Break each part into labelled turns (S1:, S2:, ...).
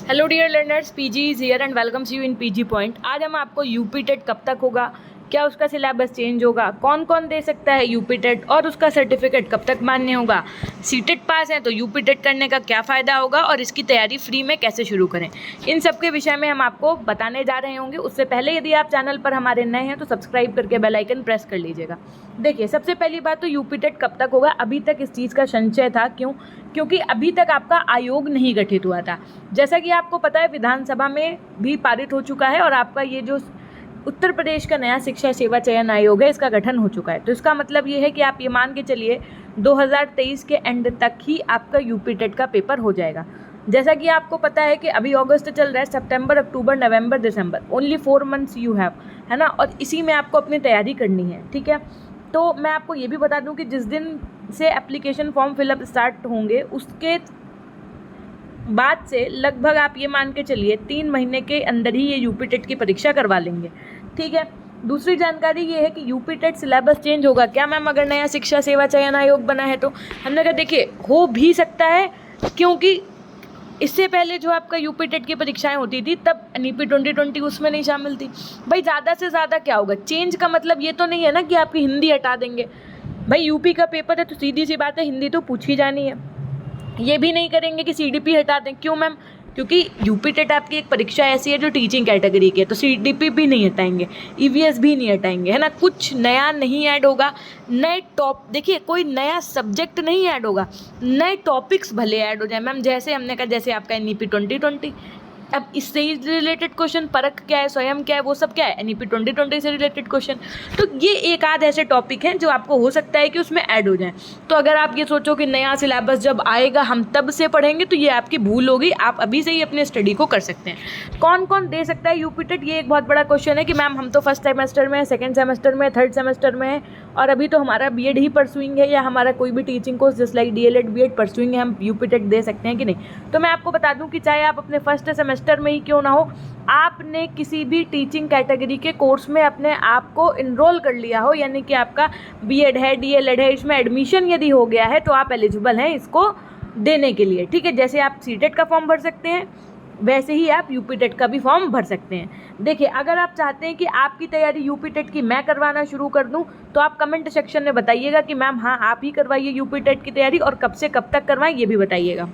S1: Hello dear learners, PG is here and welcomes you in PG point. आज हम आपको UP TET कब तक होगा, क्या उसका सिलेबस चेंज होगा, कौन कौन दे सकता है यूपी टेट और उसका सर्टिफिकेट कब तक मान्य होगा, सीटेट पास है तो यूपी टेट करने का क्या फ़ायदा होगा और इसकी तैयारी फ्री में कैसे शुरू करें, इन सब के विषय में हम आपको बताने जा रहे होंगे। उससे पहले यदि आप चैनल पर हमारे नए हैं तो सब्सक्राइब करके बेल आइकन प्रेस कर लीजिएगा। देखिए, सबसे पहली बात तो यूपी टेट कब तक होगा, अभी तक इस चीज़ का संशय था। क्योंकि अभी तक आपका आयोग नहीं गठित हुआ था। जैसा कि आपको पता है, विधानसभा में भी पारित हो चुका है और आपका ये जो उत्तर प्रदेश का नया शिक्षा सेवा चयन आयोग है, इसका गठन हो चुका है। तो इसका मतलब ये है कि आप ये मान के चलिए 2023 के एंड तक ही आपका यूपी टेट का पेपर हो जाएगा। जैसा कि आपको पता है कि अभी अगस्त चल रहा है, सितंबर, अक्टूबर, नवंबर, दिसंबर, ओनली 4 मंथ्स यू हैव, है ना। और इसी में आपको अपनी तैयारी करनी है, ठीक है। तो मैं आपको ये भी बता दूं कि जिस दिन से एप्लीकेशन फॉर्म फिलअप स्टार्ट होंगे उसके बाद से लगभग आप ये मान के चलिए 3 महीने के अंदर ही ये यूपी टेट की परीक्षा करवा लेंगे, ठीक है। दूसरी जानकारी ये है कि यूपी टेट सिलेबस चेंज होगा क्या मैम, अगर नया शिक्षा सेवा चयन आयोग बना है तो। हमने कहा देखिए, हो भी सकता है, क्योंकि इससे पहले जो आपका यूपी टेट की परीक्षाएं होती थी तब एनईपी 2020 उसमें नहीं शामिल थी। भाई ज़्यादा से ज़्यादा क्या होगा, चेंज का मतलब ये तो नहीं है ना कि आपकी हिंदी हटा देंगे। भाई यूपी का पेपर है तो सीधी सी बात है, हिंदी तो पूछी जानी है। ये भी नहीं करेंगे कि सीडीपी हटा दें। क्यों मैम? क्योंकि यूपी टेट आपकी एक परीक्षा ऐसी है जो टीचिंग कैटेगरी की है, तो सीडीपी भी नहीं हटाएंगे, ईवीएस भी नहीं हटाएंगे, है ना। कुछ नया नहीं ऐड होगा, नए देखिए, कोई नया सब्जेक्ट नहीं ऐड होगा, नए टॉपिक्स भले ऐड हो जाए मैम। जैसे हमने कहा, जैसे आपका एनईपी 2020, अब इससे ही रिलेटेड क्वेश्चन, परख क्या है, स्वयं क्या है, वो सब क्या है, एनईपी 2020 से रिलेटेड क्वेश्चन। तो ये एक आध ऐसे टॉपिक हैं जो आपको हो सकता है कि उसमें ऐड हो जाए। तो अगर आप ये सोचो कि नया सिलेबस जब आएगा हम तब से पढ़ेंगे, तो ये आपकी भूल होगी। आप अभी से ही अपने स्टडी को कर सकते हैं। कौन कौन दे सकता है यूपी टेट, ये एक बहुत बड़ा क्वेश्चन है कि मैम हम तो फर्स्ट सेमेस्टर में, सेकेंड सेमेस्टर में, थर्ड सेमेस्टर में है और अभी तो हमारा बीएड ही परसुइंग है या हमारा कोई भी teaching course just like DElEd BEd pursuing है, हम यूपी टेट दे सकते हैं कि नहीं। तो मैं आपको बता दूं कि चाहे आप अपने फर्स्ट सेमेस्टर में ही क्यों ना हो, आपने किसी भी टीचिंग कैटेगरी के कोर्स में अपने आप को इनरोल कर लिया हो, यानी कि आपका बीएड है, डीएलएड है, इसमें एडमिशन यदि हो गया है तो आप एलिजिबल हैं इसको देने के लिए, ठीक है। जैसे आप सीटेट का फॉर्म भर सकते हैं वैसे ही आप यूपी टेट का भी फॉर्म भर सकते हैं। देखिए, अगर आप चाहते हैं कि आपकी तैयारी यूपी टेट की मैं करवाना शुरू कर दूं तो आप कमेंट सेक्शन में बताइएगा कि मैम हाँ आप ही करवाइए यूपी टेट की तैयारी, और कब से कब तक करवाएं ये भी बताइएगा।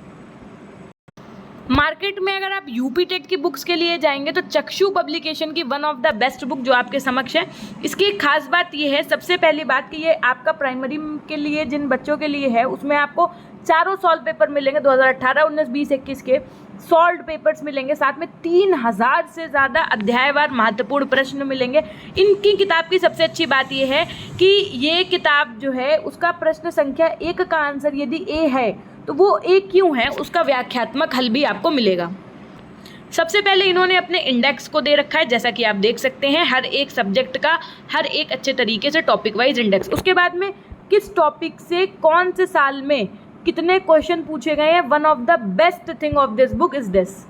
S1: मार्केट में अगर आप यूपी टेट की बुक्स के लिए जाएंगे तो चक्षु पब्लिकेशन की one of the best book जो आपके समक्ष है। इसकी एक खास बात ये है, सबसे पहली बात कि ये आपका प्राइमरी के लिए जिन बच्चों के लिए है उसमें आपको चारों सॉल्व पेपर मिलेंगे, 2018, 19, 20, 21 के सॉल्व पेपर्स मिलेंगे। साथ में 3000 से ज़्यादा अध्यायवार महत्वपूर्ण प्रश्न मिलेंगे। इनकी किताब की सबसे अच्छी बात यह है कि ये किताब जो है उसका प्रश्न संख्या 1 का आंसर यदि ए है तो वो ए क्यों है उसका व्याख्यात्मक हल भी आपको मिलेगा। सबसे पहले इन्होंने अपने इंडेक्स को दे रखा है, जैसा कि आप देख सकते हैं, हर एक सब्जेक्ट का हर एक अच्छे तरीके से टॉपिक वाइज इंडेक्स। उसके बाद में किस टॉपिक से कौन से साल में कितने क्वेश्चन पूछे गए हैं। One of the best thing of this book is this.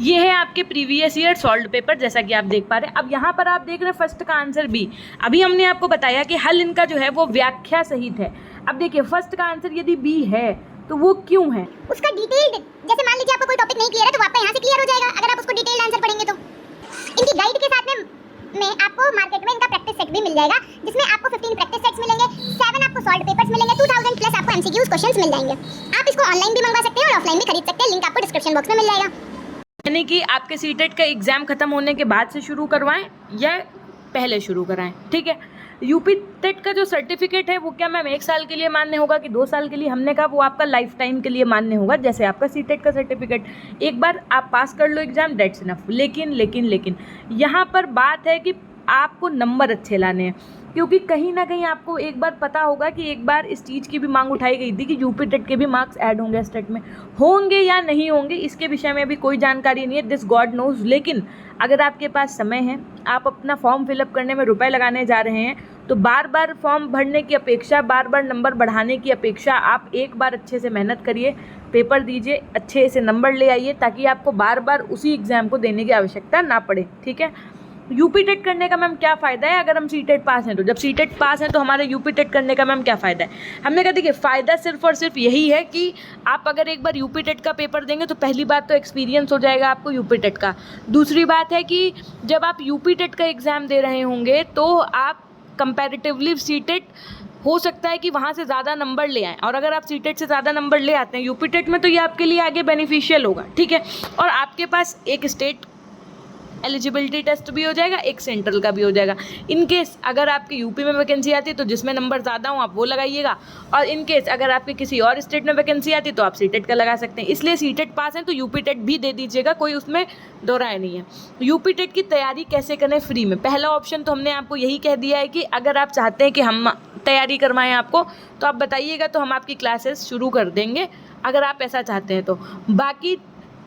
S1: ये है आपके प्रीवियस ईयर सॉल्व पेपर, जैसा कि आप देख पा रहे हैं। अब यहाँ पर आप देख रहे हैं फर्स्ट का आंसर बी। अभी हमने आपको बताया कि हल इनका जो है वो व्याख्या सहित है। अब देखिए, फर्स्ट का आंसर यदि बी है तो वो क्यों है,
S2: उसका डिटेल्ड, जैसे मान लीजिए आपको कोई टॉपिक नहीं क्लियर है तो आपका यहाँ से क्लियर हो जाएगा अगर आप उसको डिटेल्ड आंसर पढ़ेंगे तो। इनकी गाइड के साथ में आपको मार्केट में इनका प्रैक्टिस सेट भी मिल जाएगा, जिसमें आपको 15 प्रैक्टिस सेट्स मिलेंगे, 7 आपको सॉल्व पेपर्स मिलेंगे, 2000 प्लस आपको एमसीक्यूज क्वेश्चंस मिल जाएंगे। आप इसको ऑनलाइन भी मंगवा सकते हैं और ऑफलाइन भी खरीद सकते हैं, लिंक आपको डिस्क्रिप्शन बॉक्स में मिल जाएगा।
S1: यानी कि आपके सीटेट का एग्जाम खत्म होने के बाद से शुरू करवाएं या पहले शुरू कराएं, ठीक है। यूपी टेट का जो सर्टिफिकेट है वो क्या मैम 1 साल के लिए मान्य होगा कि 2 साल के लिए, हमने कहा वो आपका लाइफ टाइम के लिए मान्य होगा। जैसे आपका सीटेट का सर्टिफिकेट, एक बार आप पास कर लो एग्जाम, दैट्स इनफ। लेकिन यहाँ पर बात है कि आपको नंबर अच्छे लाने हैं, क्योंकि कहीं ना कहीं आपको एक बार पता होगा कि एक बार इस चीज़ की भी मांग उठाई गई थी कि यूपी टेट के भी मार्क्स ऐड होंगे स्टेट में, होंगे या नहीं होंगे इसके विषय में अभी कोई जानकारी नहीं है, दिस गॉड नोज। लेकिन अगर आपके पास समय है, आप अपना फॉर्म फिलअप करने में रुपए लगाने जा रहे हैं, तो बार बार फॉर्म भरने की अपेक्षा, बार बार नंबर बढ़ाने की अपेक्षा आप एक बार अच्छे से मेहनत करिए, पेपर दीजिए, अच्छे से नंबर ले आइए, ताकि आपको बार बार उसी एग्ज़ाम को देने की आवश्यकता ना पड़े, ठीक है। यूपी टेट करने का मैम क्या फ़ायदा है अगर हम सी टेट पास हैं तो? जब सी टेट पास हैं तो हमारे यूपी टेट करने का मैम क्या फ़ायदा है? हमने कहा देखिए फ़ायदा सिर्फ और सिर्फ यही है कि आप अगर एक बार यूपी टेट का पेपर देंगे तो पहली बात तो एक्सपीरियंस हो जाएगा आपको यूपी टेट का। दूसरी बात है कि जब आप यूपी टेट का एग्ज़ाम दे रहे होंगे तो आप कंपैरेटिवली सी टेट हो सकता है कि वहाँ से ज़्यादा नंबर ले आएँ, और अगर आप सी टेट से ज़्यादा नंबर ले आते हैं यूपी टेट में तो ये आपके लिए आगे बेनिफिशियल होगा, ठीक है। और आपके पास एक स्टेट एलिजिबिलिटी टेस्ट भी हो जाएगा, एक सेंट्रल का भी हो जाएगा। इन केस अगर आपके यूपी में वैकेंसी आती है तो जिसमें नंबर ज़्यादा हो आप वो लगाइएगा, और इन केस अगर आपके किसी और स्टेट में वैकेंसी आती है तो आप सीटेट का लगा सकते हैं। इसलिए सीटेट पास हैं तो यूपी टेट भी दे दीजिएगा, कोई उसमें दो राय नहीं है। यूपी टेट की तैयारी कैसे करें फ्री में? पहला ऑप्शन तो हमने आपको यही कह दिया है कि अगर आप चाहते हैं कि हम तैयारी करवाएं आपको तो आप बताइएगा तो हम आपकी क्लासेस शुरू कर देंगे, अगर आप ऐसा चाहते हैं तो। बाकी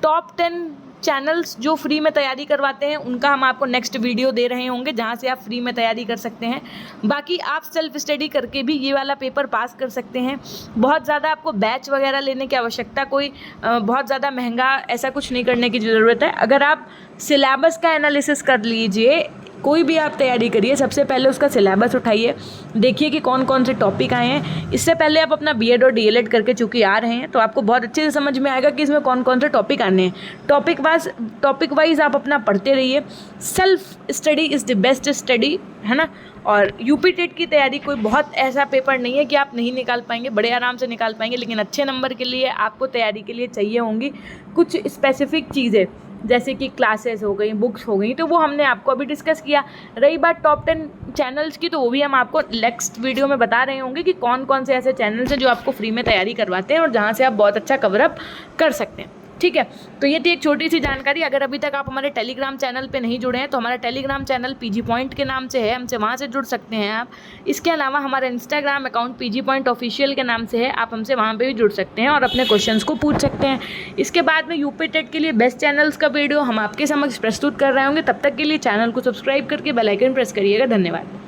S1: टॉप 10 चैनल्स जो फ्री में तैयारी करवाते हैं उनका हम आपको नेक्स्ट वीडियो दे रहे होंगे जहां से आप फ्री में तैयारी कर सकते हैं। बाकी आप सेल्फ स्टडी करके भी ये वाला पेपर पास कर सकते हैं। बहुत ज़्यादा आपको बैच वगैरह लेने की आवश्यकता, कोई बहुत ज़्यादा महंगा ऐसा कुछ नहीं करने की ज़रूरत है। अगर आप सिलेबस का एनालिसिस कर लीजिए, कोई भी आप तैयारी करिए, सबसे पहले उसका सिलेबस उठाइए, देखिए कि कौन कौन से टॉपिक आए हैं। इससे पहले आप अपना बीएड और डीएलएड करके चूँकि आ रहे हैं तो आपको बहुत अच्छे से समझ में आएगा कि इसमें कौन कौन से टॉपिक आने हैं। टॉपिक वाइज आप अपना पढ़ते रहिए। Self study is the best study, है ना। और यूपी टेट की तैयारी कोई बहुत ऐसा पेपर नहीं है कि आप नहीं निकाल पाएंगे, बड़े आराम से निकाल पाएंगे, लेकिन अच्छे नंबर के लिए आपको तैयारी के लिए चाहिए होंगी कुछ स्पेसिफिक चीज़ें, जैसे कि क्लासेस हो गई, बुक्स हो गई, तो वो हमने आपको अभी डिस्कस किया। रही बात टॉप 10 चैनल्स की तो वो भी हम आपको नेक्स्ट वीडियो में बता रहे होंगे कि कौन कौन से ऐसे चैनल्स हैं जो आपको फ्री में तैयारी करवाते हैं और जहाँ से आप बहुत अच्छा कवरअप कर सकते हैं, ठीक है। तो ये थी एक छोटी सी जानकारी। अगर अभी तक आप हमारे टेलीग्राम चैनल पे नहीं जुड़े हैं तो हमारा टेलीग्राम चैनल पीजी पॉइंट के नाम से है, हमसे वहाँ से जुड़ सकते हैं आप। इसके अलावा हमारा Instagram account PG point official के नाम से है, आप हमसे वहाँ पे भी जुड़ सकते हैं और अपने क्वेश्चंस को पूछ सकते हैं। इसके बाद में यूपी टेट के लिए बेस्ट चैनल्स का वीडियो हम आपके समक्ष प्रस्तुत कर रहे होंगे। तब तक के लिए चैनल को सब्सक्राइब करके बेल आइकन प्रेस करिएगा। धन्यवाद।